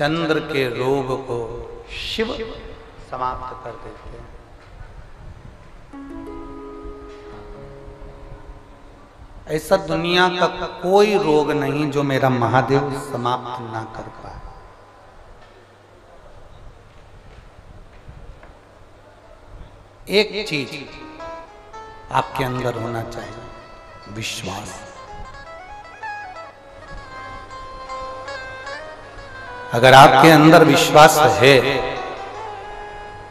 चंद्र के रोग को शिव समाप्त कर देते हैं। ऐसा दुनिया का कोई रोग नहीं जो मेरा महादेव समाप्त ना कर पाए। एक चीज आपके अंदर होना चाहिए, विश्वास। अगर आपके अंदर विश्वास है,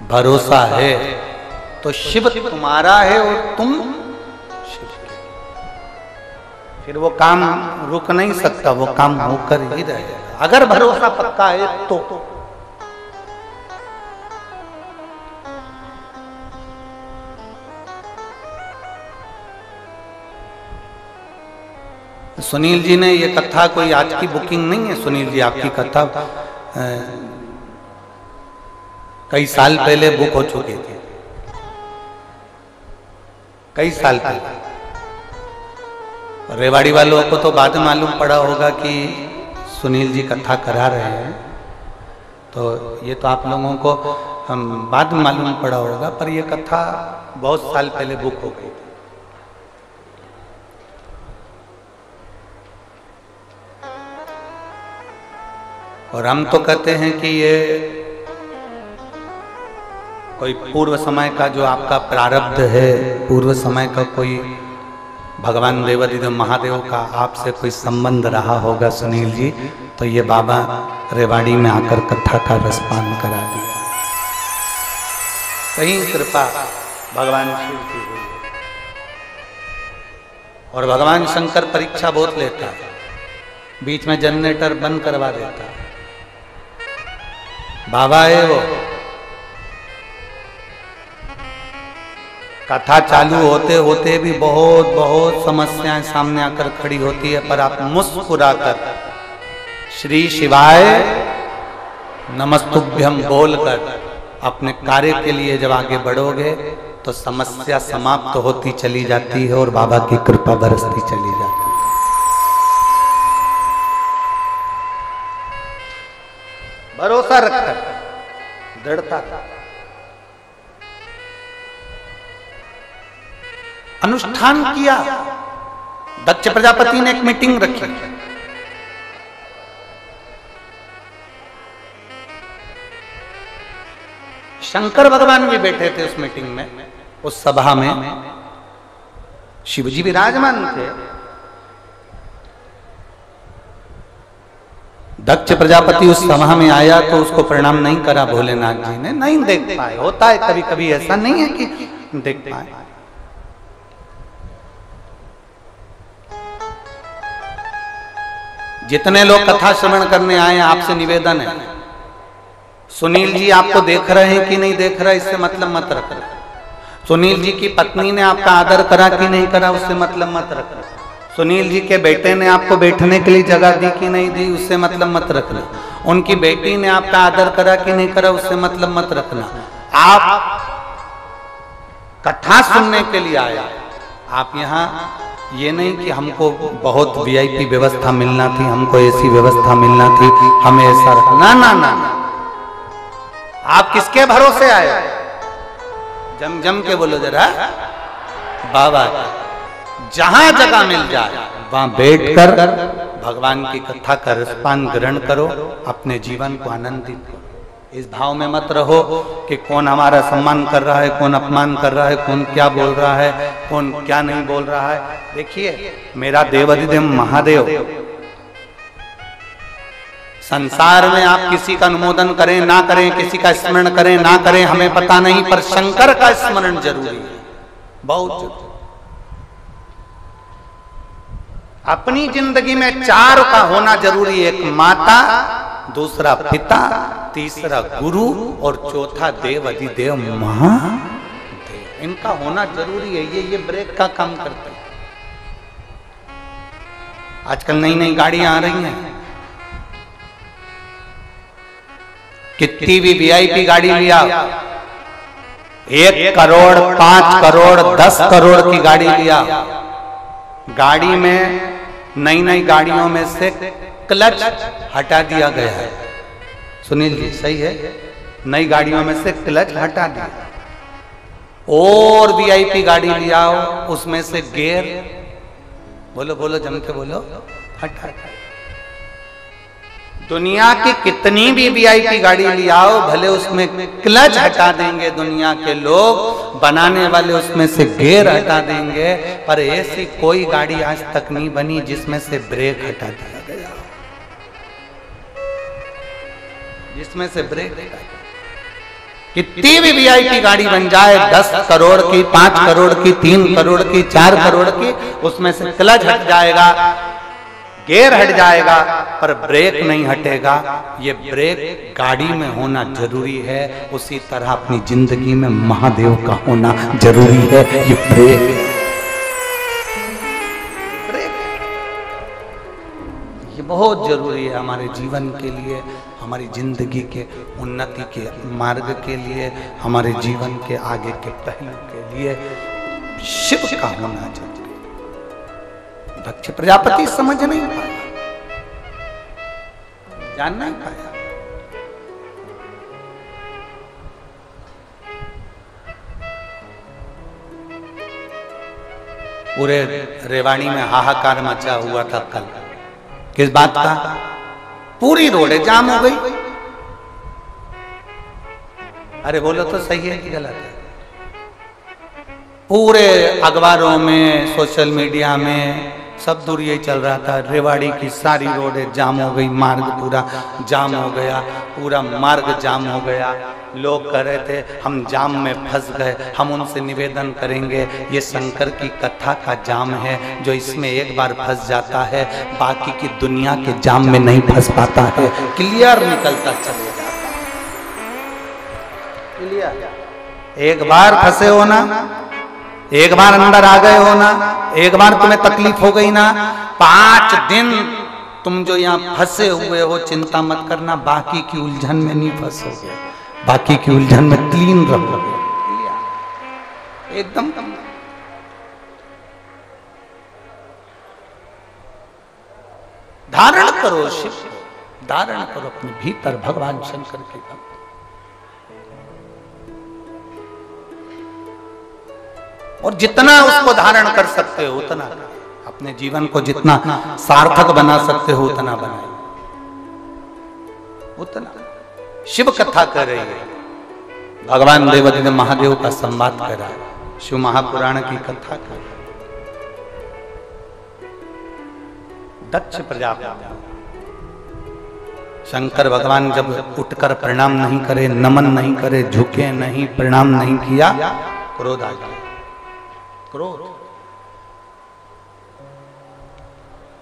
भरोसा है, तो शिव तुम्हारा है और तुम शिव के। फिर वो काम रुक नहीं सकता, वो काम होकर ही रहेगा अगर भरोसा पक्का है तो। सुनील जी ने ये कथा कोई आज की बुकिंग नहीं है। सुनील जी आपकी कथा कई साल पहले बुक हो चुकी थी, कई साल पहले। रेवाड़ी वालों को तो बाद में मालूम पड़ा होगा कि सुनील जी कथा करा रहे हैं, तो ये तो आप लोगों को बाद में मालूम पड़ा होगा, पर ये कथा बहुत साल पहले बुक हो गई थी। और हम तो कहते हैं कि ये कोई पूर्व समय का जो आपका प्रारब्ध है, पूर्व समय का कोई भगवान देवाधिदेव महादेव का आपसे कोई संबंध रहा होगा सुनील जी, तो ये बाबा रेवाड़ी में आकर कथा का रसपान करा दिया। कहीं कृपा भगवान शिव की हुई। और भगवान शंकर परीक्षा बहुत लेता है, बीच में जनरेटर बंद करवा देता है। बाबा है वो, कथा चालू होते होते भी बहुत बहुत समस्याएं सामने आकर खड़ी होती है, पर आप मुस्कुराकर श्री शिवाय नमस्तुभ्यम बोलकर अपने कार्य के लिए जब आगे बढ़ोगे तो समस्या समाप्त होती चली जाती है और बाबा की कृपा बरसती चली जाती है। भरोसा रखकर, दृढ़ता, अनुष्ठान किया। दक्ष प्रजापति ने एक मीटिंग रखी, शंकर भगवान भी बैठे थे उस मीटिंग में, उस सभा में शिवजी विराजमान थे। दक्ष प्रजापति उस सभा में आया तो उसको प्रणाम नहीं करा भोलेनाथ जी ने, नहीं देख पाए। होता है कभी कभी, ऐसा नहीं है कि देख पाए। जितने लोग कथा श्रवण करने आए हैं, आपसे निवेदन है, सुनील जी आपको देख रहे हैं कि नहीं देख रहे, इससे मतलब मत रखना। सुनील जी की पत्नी ने आपका आदर करा कि नहीं करा, उससे मतलब मत रखना। सुनील जी के बेटे ने आपको बैठने के लिए जगह दी कि नहीं दी, उससे मतलब मत रखना। उनकी बेटी ने आपका आदर करा कि नहीं करा, उससे मतलब मत रखना। आप कथा सुनने के लिए आया, आप यहाँ ये नहीं कि हमको बहुत वीआईपी व्यवस्था मिलना थी, हमको ऐसी व्यवस्था मिलना थी, हमें ऐसा रखना। ना ना ना, आप किसके भरोसे आए? जम जम के बोलो जरा, बाबा। जहां जगह मिल जाए वहां बैठकर भगवान की कथा का रसपान ग्रहण करो, अपने जीवन को आनंदित करो। इस भाव में मत रहो कि कौन हमारा सम्मान कर रहा है, कौन अपमान कर रहा है, कौन क्या बोल रहा है, कौन क्या नहीं बोल रहा है। देखिए, मेरा देवाधिदेव महादेव, संसार में आप किसी का अनुमोदन करें ना करें, किसी का स्मरण करें ना करें, हमें पता नहीं, पर शंकर का स्मरण जरूरी है, बहुत जरूरी। अपनी जिंदगी में चार का होना जरूरी है, एक माता, दूसरा पिता, तीसरा गुरु और चौथा देव अधिदेव महादेव। इनका होना जरूरी है, ये ब्रेक का काम करते हैं। आजकल नई नई गाड़ियां आ रही हैं, कितनी भी वीआईपी गाड़ी लिया, 1 करोड़ 5 करोड़ 10 करोड़ की गाड़ी लिया, गाड़ी में नई नई गाड़ियों में से क्लच हटा दिया गया है, सुनील जी सही है, नई गाड़ियों में से क्लच हटा दिया और वीआईपी गाड़ी ले आओ, उसमें से गियर, बोलो बोलो जम के बोलो, हटा। दुनिया की कितनी भी वीआईपी गाड़ी ले आओ, भले उसमें क्लच हटा देंगे दुनिया के लोग, बनाने वाले उसमें से गियर हटा देंगे, पर ऐसी कोई गाड़ी आज तक नहीं बनी जिसमें से ब्रेक हटा दिया गया, जिसमें से ब्रेक हटा दिया। कितनी भी वीआईपी गाड़ी बन जाए, 10 करोड़ की, 5 करोड़ की, 3 करोड़ की, 4 करोड़ की, उसमें से क्लच हट जाएगा, गियर हट जाएगा, पर ब्रेक नहीं हटेगा। ये ब्रेक गाड़ी में होना जरूरी है, उसी तरह अपनी जिंदगी में महादेव का होना जरूरी है। ये ब्रेक ये बहुत जरूरी है हमारे जीवन के लिए, हमारी जिंदगी के उन्नति के मार्ग के लिए, हमारे जीवन के आगे के पहलू के लिए शिव का होना चाहिए। दक्ष प्रजापति समझ नहीं पाया, जान नहीं पाया। पूरे रेवाड़ी में हाहाकार मचा हुआ था कल, किस बात का? पूरी रोड जाम हो गई। अरे बोलो तो सही है कि गलत है? पूरे अखबारों में, सोशल मीडिया में सब दूर यही चल रहा था, रेवाड़ी की सारी रोडें जाम हो गई, मार्ग पूरा जाम हो गया, पूरा मार्ग जाम हो गया। लोग कह रहे थे हम जाम में फंस गए। हम उनसे निवेदन करेंगे, ये शंकर की कथा का जाम है, जो इसमें एक बार फंस जाता है बाकी की दुनिया के जाम में नहीं फंस पाता है, क्लियर निकलता चले जाता है। क्लियर, एक बार फंसे हो ना, एक बार अंदर आ गए हो ना, एक बार तुम्हें तकलीफ हो गई ना, 5 दिन तुम जो यहाँ फंसे हुए हो, चिंता मत करना, बाकी की उलझन में नहीं फंसोगे, बाकी की उलझन में क्लीन रहोगे एकदम। धारण करो शिव, धारण करो अपने भीतर भगवान शंकर के भक्त। और जितना उसको धारण कर सकते हो उतना, अपने जीवन को जितना सार्थक बना सकते हो उतना बनाए, उतना। शिव कथा कर रही है, भगवान देवादिदेव महादेव का संवाद कर रहा है, शिव महापुराण की कथा कर रहा है। दक्ष प्रजापति, शंकर भगवान जब उठकर प्रणाम नहीं करे, नमन नहीं करे, झुके नहीं, प्रणाम नहीं किया, क्रोध आ गया। क्रोध,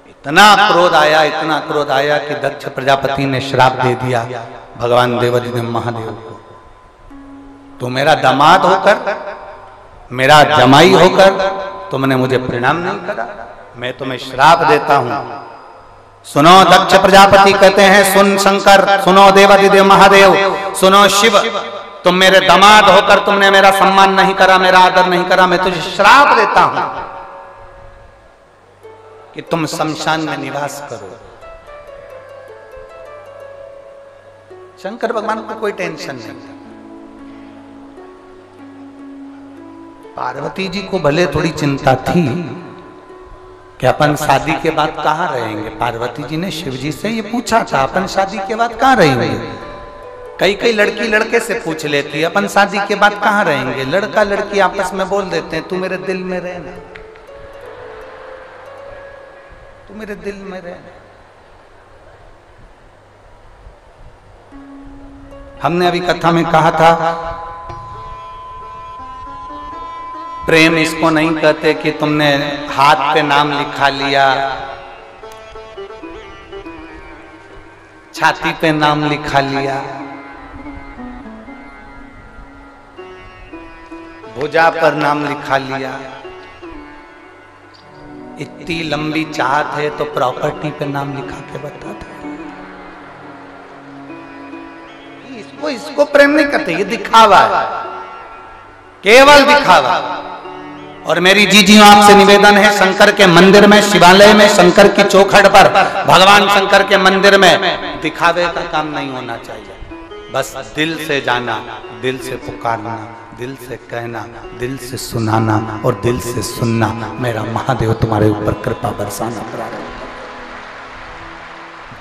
इतना क्रोध आया, इतना क्रोध आया कि दक्ष प्रजापति ने श्राप दे दिया भगवान देवादिदेव महादेव को। तो मेरा दामाद होकर, मेरा जमाई होकर तुमने मुझे प्रणाम नहीं करा, मैं तुम्हें श्राप देता हूं। सुनो दक्ष प्रजापति कहते हैं, सुन शंकर, सुनो देवादिदेव महादेव, सुनो शिव, तुम मेरे दामाद होकर तुमने मेरा सम्मान नहीं करा, मेरा आदर नहीं करा, मैं तुझे श्राप देता हूं कि तुम शमशान में निवास करो। शंकर भगवान को कोई टेंशन नहीं था। पार्वती जी को भले थोड़ी चिंता थी कि अपन शादी के बाद कहां रहेंगे। पार्वती जी ने शिव जी से ये पूछा था, अपन शादी के बाद कहां रहेंगे। कई लड़की लड़के से पूछ लेती है, अपन शादी के बाद कहां रहेंगे। लड़का लड़की आपस में बोल देते हैं, तू मेरे दिल में रहना, तू मेरे दिल में रहना। हमने अभी कथा में कहा था, प्रेम इसको नहीं कहते कि तुमने हाथ पे नाम लिखा लिया, छाती पे नाम लिखा लिया, भुजा पर नाम लिखा लिया। इतनी लंबी चाहत है तो प्रॉपर्टी पे नाम लिखा के बता दो। इसको प्रेम नहीं करते, ये दिखावा है, केवल दिखावा। और मेरी जीजियों आपसे निवेदन है, शंकर के मंदिर में, शिवालय में, शंकर की चौखट पर, भगवान शंकर के मंदिर में दिखावे का काम नहीं होना चाहिए। बस दिल से जाना, दिल से पुकारना, दिल से कहना, दिल से सुनाना और दिल से सुनना। मेरा महादेव तुम्हारे ऊपर कृपा बरसाना करा रहे।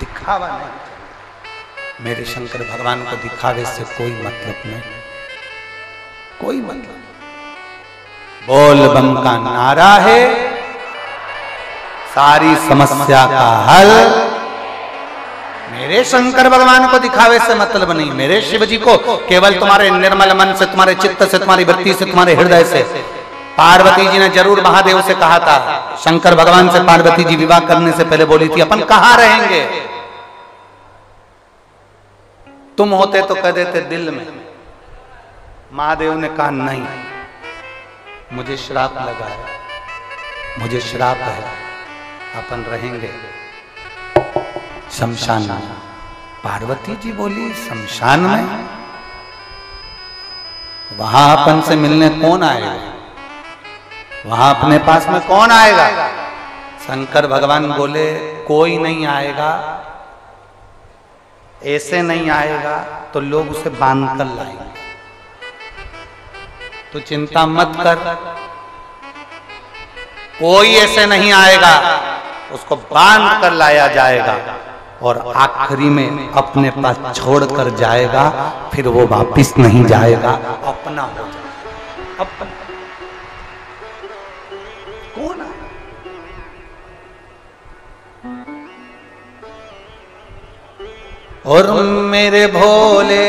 दिखावा नहीं, मेरे शंकर भगवान को दिखावे से कोई मतलब नहीं, कोई मतलब। बोल बम का नारा है सारी समस्या का हल। मेरे शंकर भगवान को दिखावे से मतलब नहीं, मेरे शिव जी को केवल तुम्हारे निर्मल मन से, तुम्हारे चित्त से, तुम्हारी वृत्ति से, तुम्हारे हृदय से। पार्वती जी ने जरूर महादेव से कहा था, शंकर भगवान से पार्वती जी विवाह करने से पहले बोली थी अपन कहां रहेंगे, तुम होते तो कह देते दिल में। महादेव ने कहा नहीं, मुझे श्राप लगा है, मुझे श्राप है, अपन रहेंगे शमशान में। पार्वती जी बोली शमशान में, वहां अपन से मिलने कौन आएगा, वहां अपने पास में कौन आएगा। शंकर भगवान बोले कोई नहीं आएगा, ऐसे नहीं आएगा तो लोग उसे बांध कर लाएंगे, तो चिंता मत कर, कोई ऐसे नहीं आएगा, उसको बांध कर लाया जाएगा और आखिरी में अपने पास छोड़कर जाएगा, फिर वो वापिस नहीं जाएगा, अपना हो जाएगा। अपना कौन है? और मेरे भोले